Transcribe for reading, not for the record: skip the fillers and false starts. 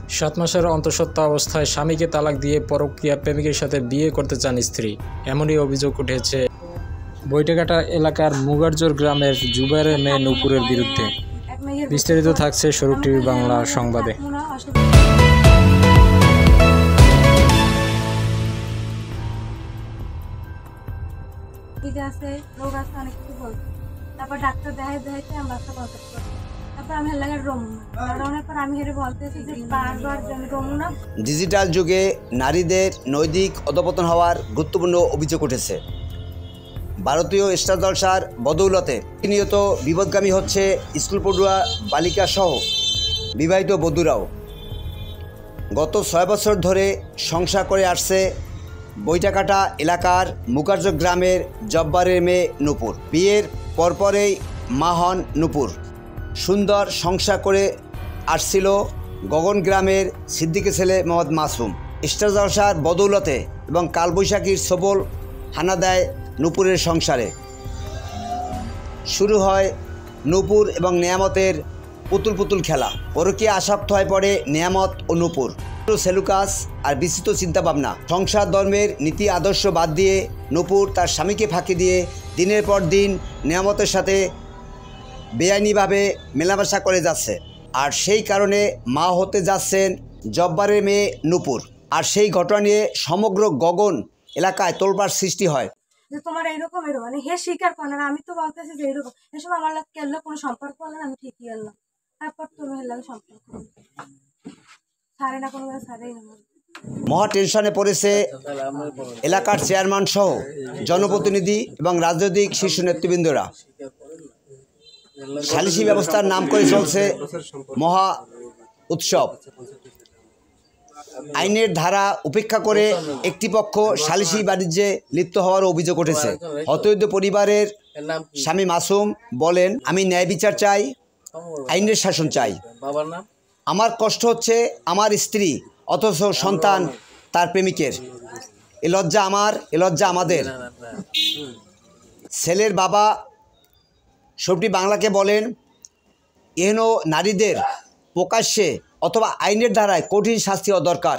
7 মাসের অন্তঃসত্ত্বা অবস্থায় স্বামীকে তালাক দিয়ে পরকীয়া প্রেমিকের সাথে বিয়ে করতে চান স্ত্রী, এমনই অভিযোগ উঠেছে বৈটাঘাটা এলাকার মুগারজোর গ্রামের জুবাইরের মেয়ে নূপুরের বিরুদ্ধে। বিস্তারিত থাকছে শরীফ টিভি বাংলা সংবাদে। তারপর ডাক্তার দেখাইতে আমরা একটা কথা করি। তারপর আমি লাগে রমুনা পর আমি হেরে বলতেছি যে বারবার রমুনা। ডিজিটাল যুগে নারীদের নৈতিক অধপতন হওয়ার গুরুত্বপূর্ণ অভিযোগ উঠেছে। ভারতীয় স্টার জলসার বদৌলতে প্রতিনিয়ত বিপদগামী হচ্ছে স্কুল পড়ুয়া বালিকা সহ বিবাহিত বধূরাও। গত 6 বছর ধরে সংসার করে আসছে বৈটাঘাটা এলাকার মুগারজোর গ্রামের জব্বারের মেয়ে নূপুর। বিয়ের পরপরেই মা হন নূপুর। সুন্দর সংসার করে আসছিল গগন গ্রামের সিদ্দিকের ছেলে মোহাম্মদ মাসুম। স্টার জলসার বদৌলতে এবং কালবৈশাখীর সবল হানা দেয় নূপুরের সংসারে। শুরু হয় নূপুর এবং নেয়ামতের পুতুল পুতুল খেলা। পরকীয়া আসক্ত হয়ে পড়ে নেয়ামত ও নূপুর। সেলুকাস আর বিস্তৃত চিন্তাভাবনা, সংসার ধর্মের নীতি আদর্শ বাদ দিয়ে নূপুর তার স্বামীকে ফাঁকি দিয়ে দিনের পর দিন নেয়ামতের সাথে বেআইনিভাবে মেলামেশা করে যাচ্ছে। আর সেই কারণে মা হতে যাচ্ছেন জব্বারের মেয়ে নূপুর। আর সেই ঘটনা নিয়ে সমগ্র গগন এলাকায় তোলপাড় সৃষ্টি হয়। যে তোমার এইরকম মানে হে স্বীকার করে না, আমি তো বলতেছি যে এইরকম এসব আমার কেল্লা কোনো সম্পর্ক হলো না, আমি ঠিকই এলাম। তারপর তুমি লাগে সম্পর্ক ছাড়ে না, কোনো ছাড়েই না। মহা টেনশনে পড়েছে এলাকার চেয়ারম্যান সহ জনপ্রতিনিধি এবং রাজনৈতিক শীর্ষ নেতৃবৃন্দরা। সালিসি ব্যবস্থার নাম করে চলছে মহা উৎসব। আইনের ধারা উপেক্ষা করে একটি পক্ষ সালিসি বাণিজ্যে লিপ্ত হওয়ার অভিযোগ উঠেছে। হতদরিদ্র পরিবারের স্বামী মাসুম বলেন, আমি ন্যায় বিচার চাই, আইনের শাসন চাই। আমার কষ্ট হচ্ছে আমার স্ত্রী অথচ সন্তান তার প্রেমিকের। এ লজ্জা আমার, এ লজ্জা আমাদের। ছেলের বাবা শরীফ টিভি বাংলাকে বলেন, এহেন নারীদের প্রকাশ্যে অথবা আইনের ধারায় কঠিন শাস্তি হওয়া দরকার।